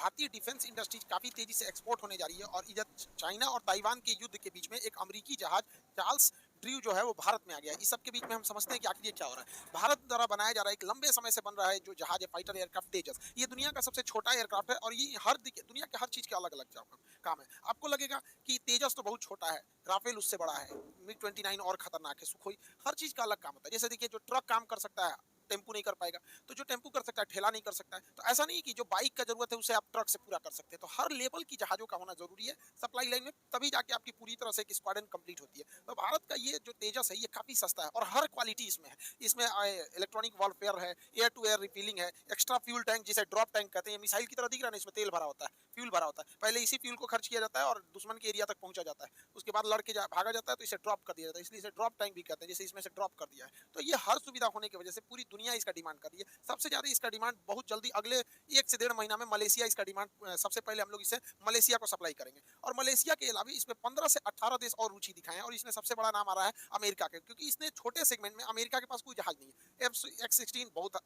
भारतीय defence industries काफी तेजी से एक्सपोर्ट होने जा रही है और इधर चाइना और ताइवान के युद्ध के बीच में एक अमेरिकी जहाज चार्ल्स ड्रू जो है वो भारत में आ गया। इस सब के बीच में हम समझते हैं कि आखिर ये क्या हो रहा है। भारत द्वारा बनाया जा रहा है एक लंबे समय से बन रहा है जो जहाज है फाइटर एयरक्राफ्ट तेजस। ये दुनिया का सबसे छोटा एयरक्राफ्ट है और ये हर दुनिया के हर चीज के अलग अलग काम है। आपको लगेगा कि तेजस तो बहुत छोटा है, राफेल उससे बड़ा है, मिग 29 और खतरनाक है, सुखोई, हर चीज का अलग काम होता है। जैसे देखिए जो ट्रक काम कर सकता है टेम्पू नहीं कर पाएगा, तो जो टेम्पू कर सकता है ठेला नहीं कर सकता है। तो ऐसा नहीं कि जो बाइक का जरूरत है उसे आप ट्रक से पूरा कर सकते हैं। तो हर लेवल की जहाजों का होना जरूरी है सप्लाई लाइन में, तभी जाके आपकी पूरी तरह से एक स्क्वाड्रन कंप्लीट होती है। तो भारत का ये जो तेजस है ये काफी सस्ता है और हर क्वालिटी इसमें है। इसमें इलेक्ट्रॉनिक वॉरफेयर है, एयर टू एयर रिफिलिंग है, एक्स्ट्रा फ्यूल टैंक जिसे ड्रॉप टैंक कहते हैं, मिसाइल की तरह दिख रहा है ना, इसमें तेल भरा होता है, फ्यूल भरा होता है। पहले इसी फ्यूल को खर्च किया जाता है और दुश्मन के एरिया तक पहुंचा जाता है, उसके बाद लड़के भागा जाता है तो इसे ड्रॉप कर दिया जाता है, इसलिए इसे ड्रॉप टैंक भी कहते हैं, जैसे इसमें से ड्रॉप कर दिया है। तो ये हर सुविधा होने की वजह से पूरी दुनिया इसका डिमांड कर रही है। सबसे ज्यादा इसका डिमांड बहुत जल्दी अगले 1 से 1.5 महीना में मलेशिया इसका डिमांड, सबसे पहले हम लोग इसे मलेशिया को सप्लाई करेंगे। और मलेशिया के अलावा इसमें 15 से 18 देश और रुचि दिखाए हैं और इसमें सबसे बड़ा नाम आ रहा है अमेरिका के, क्योंकि इसने छोटे सेगमेंट में, अमेरिका के पास कोई जहाज नहीं है। F-16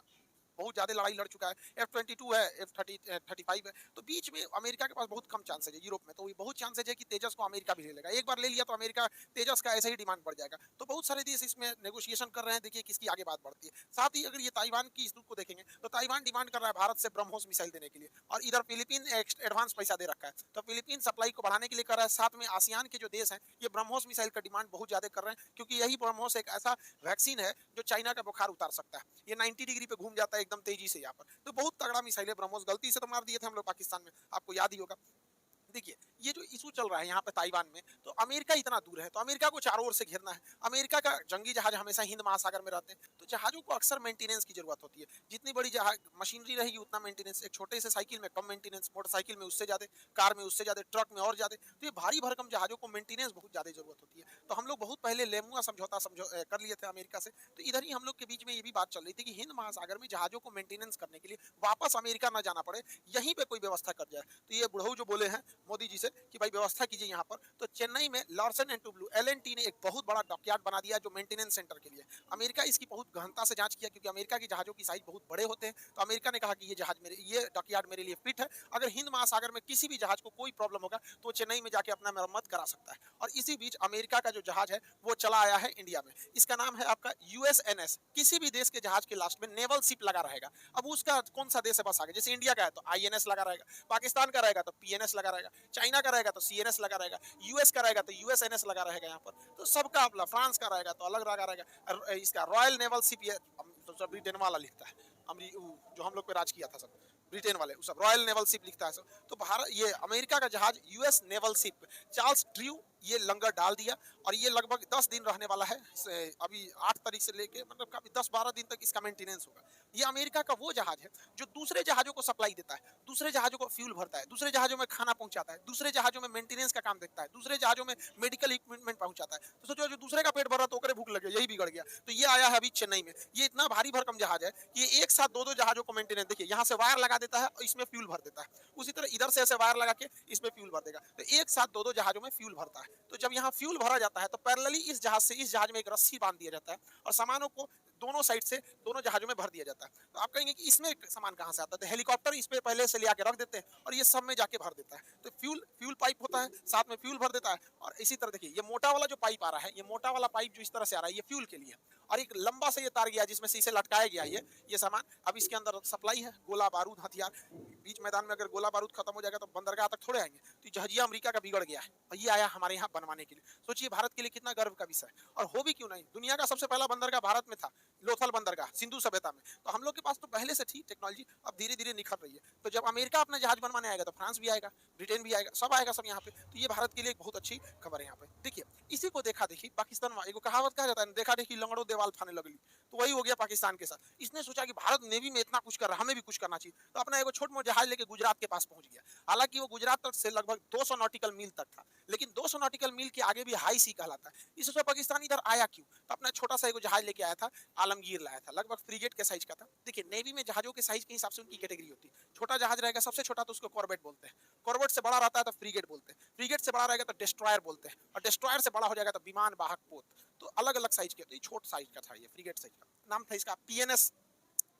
बहुत ज्यादा लड़ाई लड़ चुका है, F-22 है, F-35 है, तो बीच में अमेरिका के पास बहुत कम चांसेज है। यूरोप में तो बहुत चांसेज है कि तेजस को अमेरिका भी ले लेगा। एक बार ले लिया तो अमेरिका तेजस का ऐसे ही डिमांड बढ़ जाएगा। तो बहुत सारे देश इसमें नेगोशिएशन कर रहे हैं, देखिए किसकी आगे बात बढ़ती है। साथ ही अगर ये ताइवान की इस को देखेंगे तो ताइवान डिमांड कर रहा है भारत से ब्रह्मोस मिसाइल देने के लिए, और इधर फिलीपीन एडवांस पैसा दे रखा है, तो फिलीपीन सप्लाई को बढ़ाने के लिए कर रहा है। साथ में आसियान के जो देश हैं ये ब्रह्मोस मिसाइल का डिमांड बहुत ज्यादा कर रहे हैं, क्योंकि यही ब्रह्मोस एक ऐसा वैक्सीन है जो चाइना का बुखार उतार सकता है। ये 90 डिग्री पे घूम जाता है एकदम तेजी से यहाँ पर। तो बहुत तगड़ा मिसाइल है ब्रह्मोस। गलती से तो मार दिए थे हम लोग पाकिस्तान में, आपको याद ही होगा। देखिए ये जो इशू चल रहा है यहाँ पे ताइवान में, तो अमेरिका इतना दूर है तो अमेरिका को चारों ओर से घेरना है। अमेरिका का जंगी जहाज हमेशा हिंद महासागर में रहते हैं, तो जहाजों को अक्सर मेंटेनेंस की जरूरत होती है। जितनी बड़ी जहाज मशीनरी रहेगी उतना मेंटेनेंस। एक छोटे से साइकिल में कम मेंटेनेंस, मोटरसाइकिल में उससे ज्यादा, कार में उससे ज्यादा, ट्रक में और ज्यादा। तो ये भारी भरकम जहाजों को मेंटेनेंस बहुत ज्यादा जरूरत होती है। तो हम लोग बहुत पहले लेमुआ समझौता कर लिए थे अमेरिका से। तो इधर ही हम लोग के बीच में ये भी बात चल रही थी कि हिंद महासागर में जहाजों को मेंटेनेंस करने के लिए वापस अमेरिका न जाना पड़े, यहीं पे कोई व्यवस्था कर जाए। तो ये बुढ़ऊ जो बोले हैं मोदी जी से कि भाई व्यवस्था कीजिए यहाँ पर, तो चेन्नई में लार्सन एंड टुब्लू LNT ने एक बहुत बड़ा डॉकयार्ड बना दिया जो मेंटेनेंस सेंटर के लिए। अमेरिका इसकी बहुत गहनता से जांच किया, क्योंकि अमेरिका की जहाजों की साइज बहुत बड़े होते हैं। तो अमेरिका ने कहा कि ये डॉकयार्ड मेरे लिए फिट है। अगर हिंद महासागर में किसी भी जहाज को कोई प्रॉब्लम होगा तो चेन्नई में जाके अपना मरम्मत करा सकता है। और इसी बीच अमेरिका का जो जहाज है वो चला आया है इंडिया में। इसका नाम है आपका USNS। किसी भी देश के जहाज के लास्ट में नेवल शिप लगा रहेगा। अब उसका कौन सा देश है बस आगे, जैसे इंडिया का है तो INS लगा रहेगा, पाकिस्तान का रहेगा तो PNS लगा रहेगा, चाइना का रहेगा तो CNS लगा रहेगा, US का रहेगा तो USNS लगा रहेगा यहाँ पर। तो सबका अपना, फ्रांस का रहेगा तो अलग लगा रहेगा। इसका रॉयल नेवल शिप, ये तो ब्रिटेन वाला लिखता है, जो हम लोग पे राज किया था सब ब्रिटेन वाले, सब रॉयल नेवल शिप लिखता है सब। तो भारत, ये अमेरिका का जहाज US naval ship Charles Drew ये लंगर डाल दिया और ये लगभग 10 दिन रहने वाला है। अभी 8 तारीख से लेके मतलब काफी 10-12 दिन तक इसका मेंटेनेंस होगा। ये अमेरिका का वो जहाज है जो दूसरे जहाजों को सप्लाई देता है, दूसरे जहाजों को फ्यूल भरता है, दूसरे जहाजों में खाना पहुंचाता है, दूसरे जहाजों में मेंटेनेंस का काम देखता है, दूसरे जहाजों में मेडिकल इक्विपमेंट पहुंचाता है। तो सोचो जो दूसरे का पेट भर रहा तो ओकरे भूख लगे, यही बिगड़ गया। तो ये आया है अभी चेन्नई में। ये इतना भारी भरकम जहाज है कि ये एक साथ दो जहाजों को मेंटेनेंस, देखिए यहाँ से वायर लगा देता है और इसमें फ्यूल भर देता है, उसी तरह इधर से ऐसे वायर लगा के इसमें फ्यूल भर देगा। तो एक साथ दो जहाजों में फ्यूल भरता है। तो जब यहाँ फ्यूल भरा जाता है तो पैरेलली इस जहाज से इस जहाज में एक रस्सी बांध दिया जाता है और सामानों को दोनों साइड से दोनों जहाजों में भर दिया जाता है। तो आप कहेंगे कि इसमें सामान कहां से आता है, तो हेलीकॉप्टर इस पे पहले से ले आके रख देते हैं और ये सब में जाके भर देता है। तो फ्यूल पाइप होता है, साथ में फ्यूल भर देता है। और इसी तरह देखिए ये मोटा वाला जो पाइप आ रहा है, ये मोटा वाला पाइप जो इस तरह से आ रहा है ये फ्यूल के लिए, और एक लंबा से ये तार गया जिसमें से इसे लटकाया गया ये सामान। अब इसके अंदर सप्लाई है गोला बारूद हथियार। बीच मैदान में अगर गोला बारूद खत्म हो जाएगा तो बंदरगाह तक थोड़े आएंगे। तो जहाजिया अमेरिका का बिगड़ गया है और ये आया हमारे यहाँ बनवाने के लिए। सोचिए भारत के लिए कितना गर्व का विषय है। और हो भी क्यों नहीं, दुनिया का सबसे पहला बंदरगाह भारत में था, लोथल बंदरगाह सिंधु सभ्यता में। तो हम लोग के पास तो पहले से थी टेक्नोलॉजी, अब धीरे धीरे निखर रही है। तो जब अमेरिका अपना जहाज बनवाने आएगा तो फ्रांस भी आएगा, ब्रिटेन भी आएगा, सब आएगा सब यहाँ पे। तो ये भारत के लिए एक बहुत अच्छी खबर है यहाँ पे। देखिए इसी को देखा देखी पाकिस्तान, एगो कहावत कहा जाता है, देखा देखी लंगड़ो देवाल फाने लगली। तो वही हो गया पाकिस्तान के साथ। इसने सोचा कि भारत नेवी में इतना कुछ कर रहा है, हमें भी कुछ करना चाहिए। तो अपना एगो छोट मोट जहाज लेके गुजरात के पास पहुंच गया। हालांकि वो गुजरात तक से लगभग 200 नॉटिकल मील तक था, लेकिन 200 नॉटिकल मील के आगे भी हाई सी कहलाता है। इस सोचा पाकिस्तान इधर आया क्यों, तो अपना छोटा सा एगो जहाज लेके आया था, आलमगीर लाया था, लगभग फ्रीगेट के साइज का था। देखिए नेवी में जहाजों के साइज के हिसाब से उनकी कैटेगरी होती है। छोटा जहाज रहेगा सबसे छोटा तो उसको कॉर्वेट बोलते हैं, कॉर्वेट से बड़ा रहता है तो फ्रीगेट बोलते हैं, फ्रीगेट से बड़ा रहेगा तो डिस्ट्रॉयर बोलते हैं, और डिस्ट्रॉयर से बड़ा हो जाएगा तो विमान वाहक पोत। तो अलग अलग साइज के, तो ये छोट साइज का था, ये फ्रीगेट साइज का नाम था इसका PNS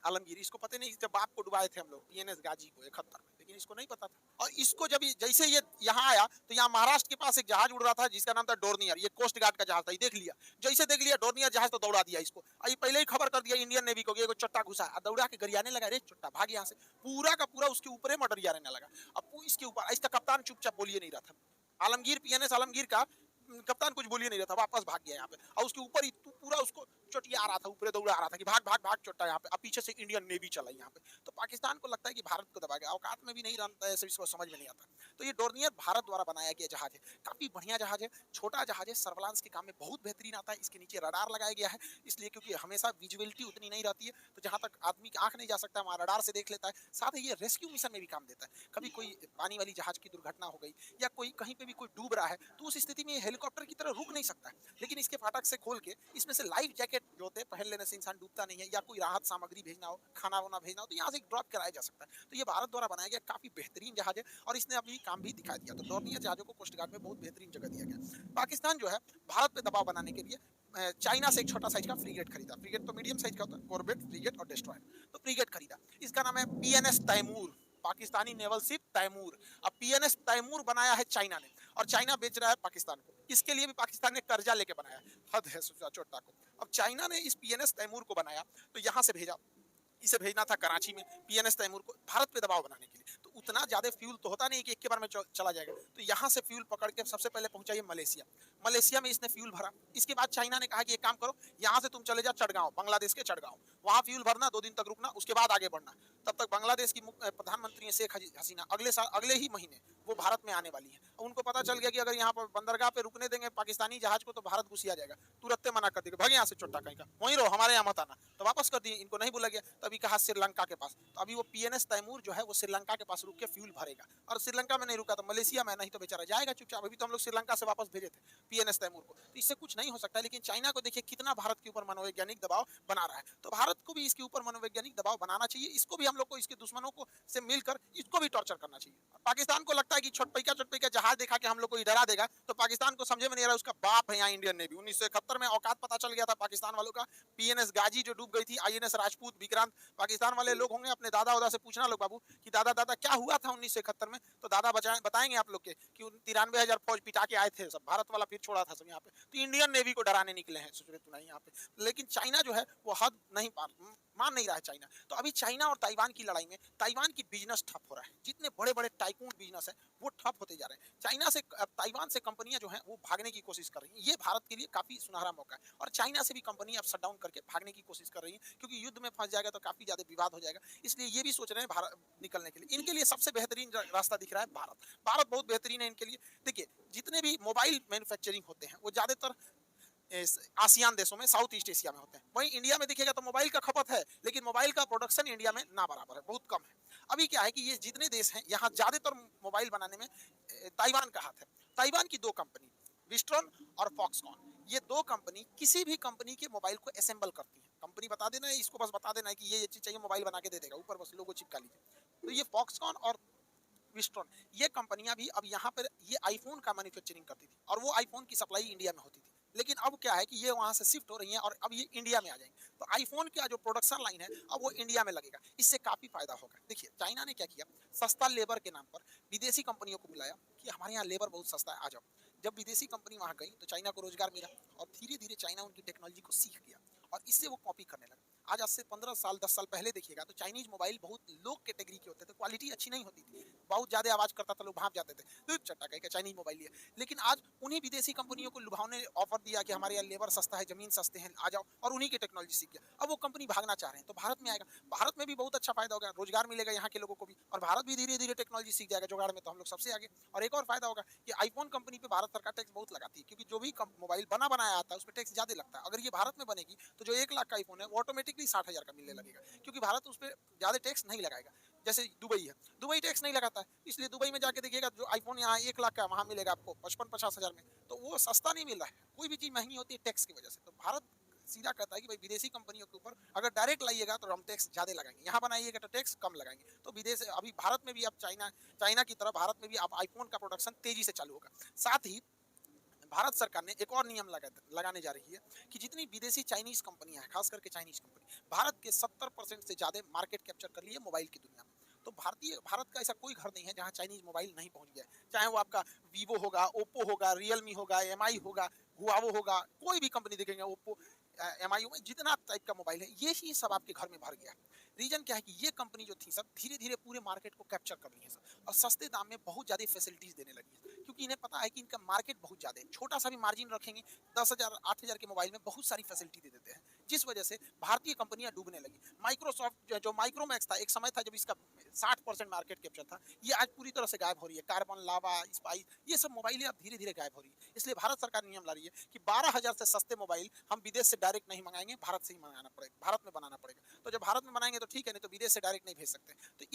आलमगीर। इसको पता नहीं जब बाप को डुबाए थे हम लोग PNS गाजी को 71 में। लेकिन इसको नहीं पता था। और इसको जब जैसे ये यहाँ आया तो यहाँ महाराष्ट्र के पास एक जहाज उड़ रहा था जिसका नाम था डोर्नियर, ये कोस्ट गार्ड का जहाज था। ये देख लिया, जैसे देख लिया डोर्नियर जहाज तो दौड़ा दिया इसको। ये पहले ही खबर कर दिया इंडियन नेवी को कि एगो चट्टा घुसा, दौड़ा के गरियाने लगा, रे चट्टा भाग यहाँ से, पूरा का पूरा उसके ऊपर मर्डर रहने लगा। अब इसके ऊपर इसका कप्तान चुपचाप बोलिए नहीं रहा था, आलमगीर पीएनएस आलमगीर का कप्तान कुछ बोलिए नहीं रहा था, वापस भाग गया यहाँ पे। और उसके ऊपर ही पूरा उसको चोटिया आ रहा था, ऊपर दौड़ा आ रहा था कि भाग भाग भाग चोटा यहाँ पे। अब पीछे से इंडियन नेवी चला यहाँ पे, तो पाकिस्तान को लगता है कि भारत को दबा गया, औकात में भी नहीं रहता है, इसको समझ में नहीं आता। तो ये डोर्नियर भारत द्वारा बनाया गया जहाज है, काफी बढ़िया जहाज है, छोटा जहाज है, सर्विलांस के काम में बहुत बेहतरीन आता है। इसके नीचे रडार लगाया गया है, इसलिए क्योंकि हमेशा विजुअलिटी उतनी नहीं रहती है, तो जहां तक आदमी की आंख नहीं जा सकता वहां रडार से देख लेता है। साथ ही ये रेस्क्यू मिशन में भी काम देता है। कभी कोई पानी वाली जहाज की दुर्घटना हो गई या कोई कहीं पे भी कोई डूब रहा है, तो उस स्थिति में हेलीकॉप्टर की तरह रुक नहीं सकता है, लेकिन इसके फाटक से खोल के इसमें से लाइफ जैकेट जो होते हैं पहन लेने से इंसान डूबता नहीं है, या कोई राहत सामग्री भेजना हो, खाना वाना भेजना हो, तो यहाँ से ड्रॉप कराया जा सकता है। तो ये भारत द्वारा बनाया गया काफी बेहतरीन जहाज है और इसने अपनी काम भी दिखा दिया। तो डोर्नियर जहाजों को कोस्ट गार्ड में बहुत बेहतरीन जगह दिया गया। पाकिस्तान जो है भारत पे दबाव बनाने के लिए चाइना से एक छोटा साइज का फ्रीगेट खरीदा। फ्रीगेट तो मीडियम साइज का होता है, कॉर्बेट, फ्रीगेट और डिस्ट्रॉयर। तो फ्रीगेट खरीदा, इसका नाम है PNS Taimur, Pakistani naval ship Taimur. अब पीएनएस तैमूर बनाया है चाइना ने, और चाइना बेच रहा है पाकिस्तान को। इसके लिए भी पाकिस्तान ने कर्जा लेके बनाया, हद है चोट्टा को। अब चाइना ने इस पीएनएस तैमूर को बनाया तो यहाँ से भेजा, इसे भेजना था कराची में, पीएनएस तैमूर को भारत पे दबाव बनाने के लिए। तो उतना ज्यादा फ्यूल तो होता नहीं कि एक के बार में चला जाएगा, तो यहाँ से फ्यूल पकड़ के सबसे पहले पहुंचा ये मलेशिया। मलेशिया में इसने फ्यूल भरा। इसके बाद चाइना ने कहा कि एक काम करो, यहाँ से तुम चले जाओ चटगांव, बांग्लादेश के चटगांव, वहां फ्यूल भरना, 2 दिन तक रुकना, उसके बाद आगे बढ़ना। तब तक बांग्लादेश की प्रधानमंत्री शेख हसीना अगले साल, अगले ही महीने वो भारत में आने वाली है। उनको पता चल गया कि अगर यहाँ पर बंदरगाह पे रुकने देंगे पाकिस्तानी जहाज को तो भारत घुसिया जाएगा, तुरंत मना कर देगा, भागे यहाँ से चोट्टा कहीं का, वहीं रहो, हमारे यहाँ मत आना। तो वापस कर दिए, इनको नहीं बोला गया। तभी कहा श्रीलंका के पास, तो अभी वो पीएनएस तैमूर जो है वो श्रीलंका के पास रुक के फ्यूल भरेगा। और श्रीलंका में नहीं रुका तो मलेशिया में, नहीं तो बेचारा जाएगा चुपचाप। अभी तो हम लोग श्रीलंका से वापस भेजे थे पीएनएस तैमूर को, तो इससे कुछ नहीं हो सकता। लेकिन चाइना को देखिए कितना भारत के ऊपर मनोवैज्ञानिक दबाव बना रहा है, तो भारत को भी इसके ऊपर मनोवैज्ञानिक दबाव बनाना चाहिए। इसको भी हम लोग को इसके दुश्मनों को से मिलकर इसको भी टॉर्चर करना चाहिए। पाकिस्तान को लगता है कि छोटपैका जहाज दिखा के हम लोग को डरा देगा, तो पाकिस्तान को समझे में नहीं आ रहा उसका बाप है यहाँ इंडियन नेवी। 1971 में औकात पता चल गया था पाकिस्तान वालों का। पीएनएस गाजी जो डूब गई थी, आईएनएस राजपूत, विक्रांत, पाकिस्तान वाले लोग होंगे अपने दादा दादा से पूछना लोग बाबू कि दादा दादा क्या हुआ था 1971 में, तो दादा बताएंगे आप लोग के कि 93,000 फौज पिटा के आए थे सब, भारत वाला फिर छोड़ा था सब यहाँ पे। तो इंडियन नेवी को डराने निकले हैं यहाँ पे। लेकिन चाइना जो है वो हद नहीं मान नहीं रहा है चाइना। तो अभी चाइना और ताइवान की लड़ाई में ताइवान की बिजनेस ठप हो रहा है। जितने बड़े बड़े टाइकून बिजनेस है वो ठप होते जा रहे हैं। चाइना से ताइवान से कंपनियां जो हैं वो भागने की कोशिश कर रही हैं। ये भारत के लिए काफी सुनहरा मौका है। और चाइना से भी कंपनी अब शट डाउन करके भागने की कोशिश कर रही है, क्योंकि युद्ध में फंस जाएगा तो काफी ज्यादा विवाद हो जाएगा। इसलिए ये भी सोच रहे हैं भारत निकलने के लिए। इनके लिए सबसे बेहतरीन रास्ता दिख रहा है भारत। भारत बहुत बेहतरीन है इनके लिए। देखिए जितने भी मोबाइल मैन्युफैक्चरिंग होते हैं वो ज्यादातर आसियान देशों में, साउथ ईस्ट एशिया में होते हैं। वहीं इंडिया में देखिएगा तो मोबाइल का खपत है, लेकिन मोबाइल का प्रोडक्शन इंडिया में ना बराबर है, बहुत कम है। अभी क्या है कि ये जितने देश हैं यहाँ ज्यादातर मोबाइल बनाने में ताइवान का हाथ है। ताइवान की 2 कंपनी, विस्ट्रॉन और फॉक्सकॉन, ये 2 कंपनी किसी भी कंपनी के मोबाइल को असेंबल करती है। कंपनी बता देना है, इसको बस बता देना है कि ये चीज चाहिए, मोबाइल बना के दे देगा, ऊपर बस लोगो चिपका लीजिए। तो ये फॉक्सकॉन और विस्ट्रॉन, ये कंपनियां भी अब यहाँ पर ये आईफोन का मैन्युफैक्चरिंग करती थी और वो आईफोन की सप्लाई इंडिया में होती थी। लेकिन अब क्या है कि ये वहां से शिफ्ट हो रही हैं और अब ये इंडिया में आ जाएंगे। तो आईफोन का जो प्रोडक्शन लाइन है अब वो इंडिया में लगेगा। इससे काफी फायदा होगा। देखिए चाइना ने क्या किया, सस्ता लेबर के नाम पर विदेशी कंपनियों को बुलाया कि हमारे यहाँ लेबर बहुत सस्ता है, आ जाओ। जब विदेशी कंपनी वहां गई तो चाइना को रोजगार मिला और धीरे धीरे चाइना उनकी टेक्नोलॉजी को सीख गया और इससे वो कॉपी करने लगा। आज से 15 साल 10 साल पहले देखिएगा तो चाइनीज मोबाइल बहुत लो कैटेगरी के होते थे, क्वालिटी अच्छी नहीं होती थी, बहुत ज्यादा आवाज करता था, लोग भाप जाते थे, चट्टा कह के चाइनीज मोबाइल लिया। लेकिन आज उन्हीं विदेशी कंपनियों को लुभावने ऑफर दिया कि हमारे यहाँ लेबर सस्ता है, जमीन सस्ते हैं, आ जाओ, और उन्हीं की टेक्नोलॉजी सीख गया। अब वो कंपनी भागना चाह रहे हैं तो भारत में आएगा। भारत में भी बहुत अच्छा फायदा होगा, रोजगार मिलेगा यहाँ के लोगों को भी, और भारत भी धीरे धीरे टेक्नोलॉजी सीख जाएगा। जुगाड़ में तो हम लोग सबसे आगे। और एक और फायदा होगा कि आईफोन कंपनी पे भारत सरकार टैक्स बहुत लगाती है, क्योंकि जो भी मोबाइल बनाया आता है उस पर टैक्स ज्यादा लगता है। अगर ये भारत में बनेगी तो जो 1 लाख का आईफोन है वो ऑटोमेटिकली 60,000 का मिलने लगेगा, क्योंकि भारत उस पर ज्यादा टैक्स नहीं लगाएगा। जैसे दुबई है, दुबई टैक्स नहीं लगाता है, इसलिए दुबई में जाके देखिएगा जो आईफोन यहाँ 1 लाख का वहां मिलेगा आपको 55-50 हज़ार में, तो वो सस्ता नहीं मिल रहा है। कोई भी चीज महंगी होती है टैक्स की वजह से। तो भारत सीधा कहता है कि भाई विदेशी कंपनियों के ऊपर अगर डायरेक्ट लाइएगा तो हम टैक्स ज्यादा लगाएंगे, यहाँ बनाइएगा तो टैक्स कम लगाएंगे। तो विदेश अभी भारत में भी अब चाइना की तरह भारत में भी अब आईफोन का प्रोडक्शन तेजी से चालू होगा। साथ ही भारत सरकार ने एक और नियम लगाने जा रही है कि जितनी विदेशी चाइनीज कंपनियां हैं, खास करके चाइनीज कंपनी, भारत के 70% से ज्यादा मार्केट कैप्चर कर लिए मोबाइल की दुनिया में। तो भारत का ऐसा कोई घर नहीं है जहाँ चाइनीज मोबाइल नहीं पहुंच गया है। चाहे वो आपका वीवो होगा, ओप्पो होगा, रियलमी होगा, एमआई होगा, हुआवो होगा, कोई भी कंपनी देखेंगे, ओप्पो, एमआई में जितना टाइप का मोबाइल है ये ही सब आपके घर में भर गया। रीजन क्या है कि ये कंपनी जो थी सब धीरे धीरे पूरे मार्केट को कैप्चर कर ली है सब, और सस्ते दाम में बहुत ज्यादा फैसिलिटीज देने लगी है, क्योंकि इन्हें पता है कि इनका मार्केट बहुत ज्यादा है। छोटा सा भी मार्जिन रखेंगे, 10,000 8,000 के मोबाइल में बहुत सारी फैसिलिटी दे देते हैं, जिस वजह से भारतीय कंपनियां डूबने लगी। माइक्रोसॉफ्ट जो माइक्रोमैक्स था, एक समय था जब इसका 60% मार्केट कैप्चर था, ये आज पूरी तरह से गायब हो रही है। कार्बन, लावा, स्पाइस, ये सब मोबाइलें अब धीरे धीरे गायब हो रही है। इसलिए भारत सरकार नियम ला रही है कि 12,000 से सस्ते मोबाइल हम विदेश से डायरेक्ट नहीं मंगाएंगे, भारत से ही मंगाना पड़ेगा, भारत में बनाना पड़ेगा। तो जब भारत में बनाएंगे तो ठीक है, नहीं तो विदेश से डायरेक्ट नहीं भेज सकते। तो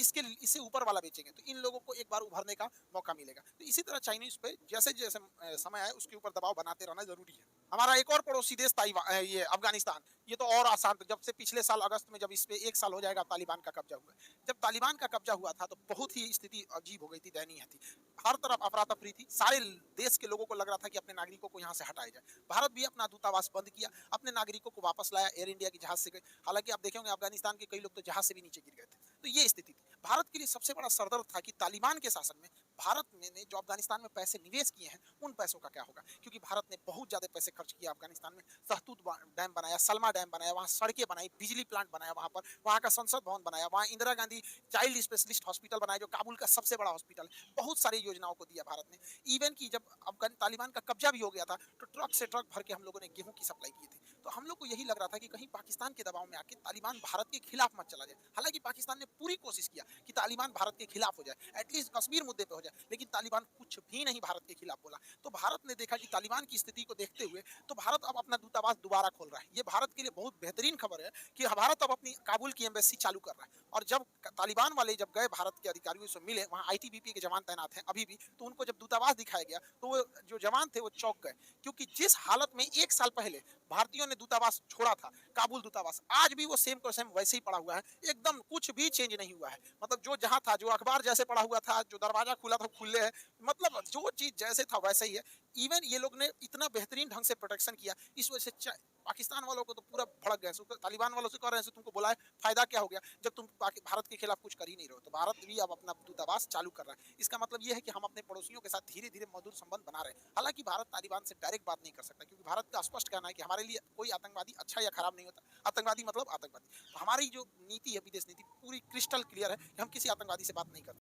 इससे ऊपर वाला बेचेंगे तो इन लोगों को एक बार उभरने का मौका मिलेगा। तो इसी तरह चाइनीज पे जैसे जैसे समय आए उसके ऊपर दबाव बनाते रहना जरूरी है। हमारा एक और पड़ोसी देश ये अफगानिस्तान, ये तो और आसान, जब से पिछले साल अगस्त में, जब इस पे एक साल हो जाएगा तालिबान का कब्जा हुआ। जब तालिबान का कब्जा हुआ था तो बहुत ही स्थिति अजीब हो गई थी, दयनीय थी। हर तरफ अफरा तफरी थी, सारे देश के लोगों को लग रहा था कि अपने नागरिकों को यहाँ से हटाया जाए। भारत भी अपना दूतावास बंद किया, अपने नागरिकों को वापस लाया, एयर इंडिया की जहाज से गए। हालांकि आप देखे होंगे अफगानिस्तान के कई लोग तो जहाज से भी नीचे गिर गए थे। तो ये स्थिति थी। भारत के लिए सबसे बड़ा सरदर्द था कि तालिबान के शासन में भारत ने जो अफगानिस्तान में पैसे निवेश किए हैं उन पैसों का क्या होगा, क्योंकि भारत ने बहुत ज्यादा पैसे खर्च किया अफगानिस्तान में। सहतूत डैम बनाया, सलमा डैम बनाया, वहाँ सड़कें बनाई, बिजली प्लांट बनाया, वहाँ पर वहाँ का संसद भवन बनाया, वहाँ Indira Gandhi child specialist hospital बनाया जो काबुल का सबसे बड़ा हॉस्पिटल है। बहुत सारी योजनाओं को दिया भारत ने। इवन की जब अफगान तालिबान का कब्जा भी हो गया था तो ट्रक से ट्रक भर के हम लोगों ने गेहूं की सप्लाई की थी। तो हम लोग को यही लग रहा था कि कहीं पाकिस्तान के दबाव में आके तालिबान भारत के खिलाफ मत चला जाए। हालांकि पाकिस्तान ने पूरी कोशिश किया कि तालिबान भारत के खिलाफ हो जाए, एटलीस्ट कश्मीर मुद्दे पे हो जाए, लेकिन तालिबान कुछ भी नहीं भारत के खिलाफ बोला। तो भारत ने देखा कि तालिबान की स्थिति को देखते हुए तो भारत अब अपना दूतावास दोबारा खोल रहा है। ये भारत के लिए बहुत बेहतरीन खबर है कि भारत अब अपनी काबुल की एम्बेसी चालू कर रहा है। और जब तालिबान वाले जब गए भारत के अधिकारियों से मिले, वहाँ आईटीबीपी के जवान तैनात हैं अभी भी, तो उनको जब दूतावास दिखाया गया तो वो जो जवान थे वो चौंक गए, क्योंकि जिस हालत में एक साल पहले भारतीयों ने दूतावास छोड़ा था, काबुल दूतावास, आज भी वो सेम टू सेम वैसे ही पड़ा हुआ है, एकदम कुछ भी चेंज नहीं हुआ है। मतलब जो जहां था, जो अखबार जैसे पड़ा हुआ था, जो दरवाजा खुला था खुले है, मतलब जो चीज जैसे था वैसे ही है। इवन ये लोग ने इतना बेहतरीन ढंग से प्रोटेक्शन किया, इस वजह से पाकिस्तान वालों को तो पूरा भड़क गए। तालिबान वालों से कह रहे हैं तुमको बुलाए, फायदा क्या हो गया जब तुम भारत के खिलाफ कुछ कर ही नहीं रहे हो। तो भारत भी अब अपना दूतावास चालू कर रहा है। इसका मतलब ये है कि हम अपने पड़ोसियों के साथ धीरे धीरे मधुर संबंध बना रहे हैं। हालांकि भारत तालिबान से डायरेक्ट बात नहीं कर सकता, क्योंकि भारत का स्पष्ट कहना है कि हमारे लिए कोई आतंकवादी अच्छा या खराब नहीं होता। आतंकवादी मतलब आतंकवादी। तो हमारी जो नीति है, विदेश नीति, पूरी क्रिस्टल क्लियर है कि हम किसी आतंकवादी से बात नहीं करते।